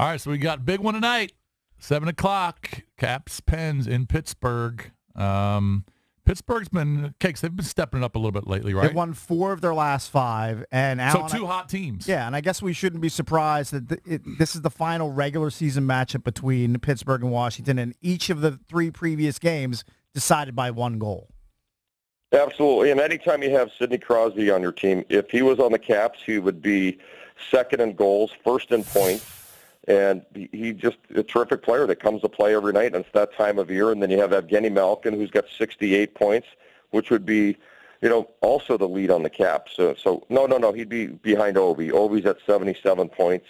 All right, so we got big one tonight, 7 o'clock, Caps Pens in Pittsburgh. Pittsburgh's been cakes. They've been stepping it up a little bit lately, right? They've won 4 of their last 5. And Alan, so 2 hot teams. Yeah, and I guess we shouldn't be surprised that this is the final regular season matchup between Pittsburgh and Washington, and each of the 3 previous games decided by 1 goal. Absolutely, and anytime you have Sidney Crosby on your team, if he was on the Caps, he would be second in goals, first in points, and he's just a terrific player that comes to play every night, and it's that time of year. And then you have Evgeny Malkin, who's got 68 points, which would be, also the lead on the Caps. So no, he'd be behind Ovi. Ovi's at 77 points.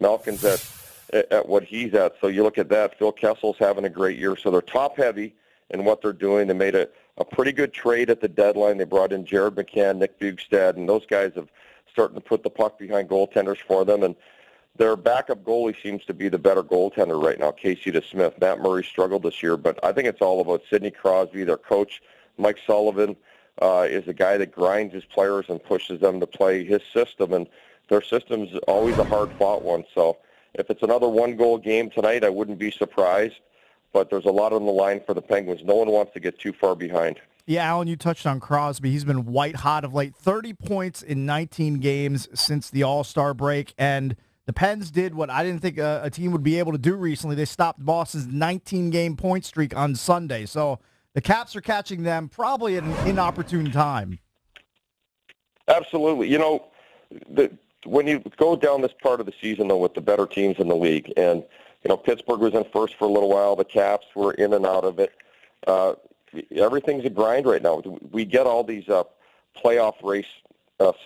Malkin's at what he's at. So you look at that. Phil Kessel's having a great year. So they're top-heavy in what they're doing. They made a pretty good trade at the deadline. They brought in Jared McCann, Nick Bugstad, and those guys have starting to put the puck behind goaltenders for them. And their backup goalie seems to be the better goaltender right now, Casey DeSmith. Matt Murray struggled this year, but I think it's all about Sidney Crosby. Their coach, Mike Sullivan, is a guy that grinds his players and pushes them to play his system, and their system's always a hard-fought one. So if it's another 1-goal game tonight, I wouldn't be surprised, but there's a lot on the line for the Penguins. No one wants to get too far behind. Yeah, Alan, you touched on Crosby. He's been white hot of late. 30 points in 19 games since the All-Star break, and the Pens did what I didn't think a team would be able to do recently. They stopped Boston's 19-game point streak on Sunday. So the Caps are catching them probably at an inopportune time. Absolutely. When you go down this part of the season, though, with the better teams in the league, and, Pittsburgh was in first for a little while. The Caps were in and out of it. Everything's a grind right now. We get all these playoff race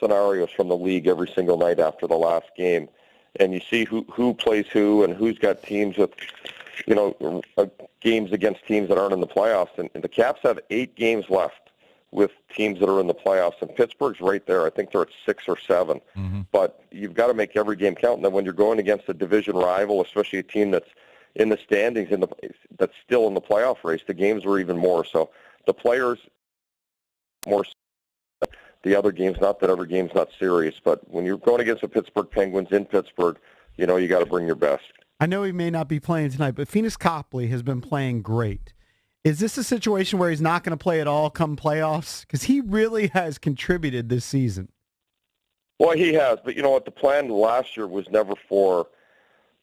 scenarios from the league every single night after the last game. And you see who plays who and who's got teams with, games against teams that aren't in the playoffs. And the Caps have 8 games left with teams that are in the playoffs. And Pittsburgh's right there. I think they're at 6 or 7. Mm-hmm. But you've got to make every game count. And then when you're going against a division rival, especially a team that's in the standings, that's still in the playoff race, the games are even more. So the players more. The other games, not that every game's not serious, but when you're going against the Pittsburgh Penguins in Pittsburgh, you got to bring your best. I know he may not be playing tonight, but Phoenix Copley has been playing great. Is this a situation where he's not going to play at all come playoffs? Because he really has contributed this season. Well, he has, but you know what? The plan last year was never for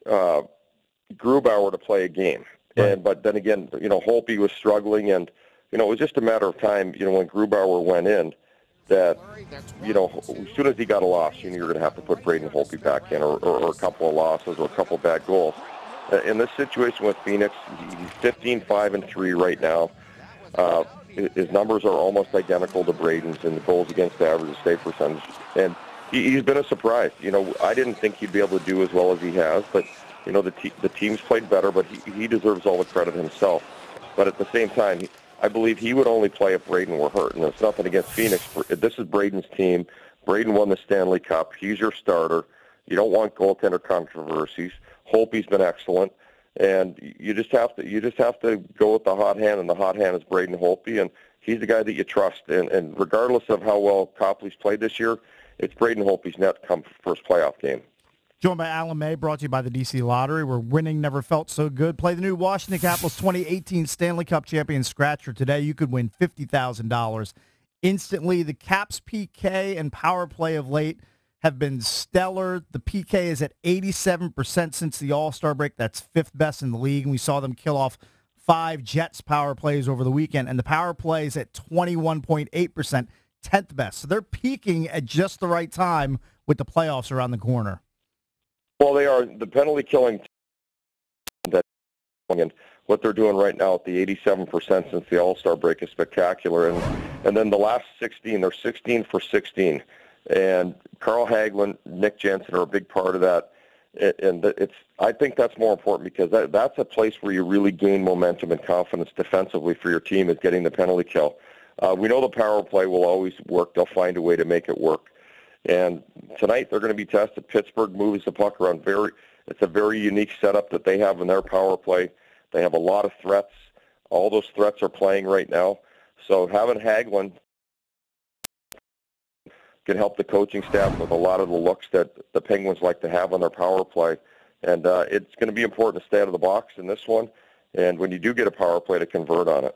Grubauer to play a game. Right. But then again, Holtby was struggling, and, it was just a matter of time, when Grubauer went in, that, as soon as he got a loss, you're going to have to put Braden Holtby back in, or a couple of losses or a couple of bad goals. In this situation with Phoenix, he's 15-5-3 right now. His numbers are almost identical to Braden's in the goals against average, save percentage. And he's been a surprise. I didn't think he'd be able to do as well as he has, but, the team's played better, but he deserves all the credit himself. But at the same time, I believe he would only play if Braden were hurt, and it's nothing against Phoenix. This is Braden's team. Braden won the Stanley Cup. He's your starter. You don't want goaltender controversies. Holtby's been excellent, and you just have to go with the hot hand, and the hot hand is Braden Holtby, and he's the guy that you trust. And regardless of how well Copley's played this year, it's Braden Holtby's net come first playoff game. Joined by Alan May, brought to you by the DC Lottery, where winning never felt so good. Play the new Washington Capitals 2018 Stanley Cup champion Scratcher today. You could win $50,000 instantly. The Caps PK and power play of late have been stellar. The PK is at 87% since the All-Star break. That's 5th best in the league, and we saw them kill off 5 Jets power plays over the weekend, and the power play is at 21.8%, 10th best. So they're peaking at just the right time with the playoffs around the corner. Well, they are. The penalty killing, and what they're doing right now at the 87% since the All-Star break is spectacular. And then the last 16, they're 16 for 16. And Carl Hagelin, Nick Jensen are a big part of that. And I think that's more important because that's a place where you really gain momentum and confidence defensively for your team is getting the penalty kill. We know the power play will always work. They'll find a way to make it work. And tonight they're going to be tested. Pittsburgh moves the puck around. It's a very unique setup that they have in their power play. They have a lot of threats. All those threats are playing right now. So having Hagelin can help the coaching staff with a lot of the looks that the Penguins like to have on their power play. And it's going to be important to stay out of the box in this one, and when you do get a power play, to convert on it.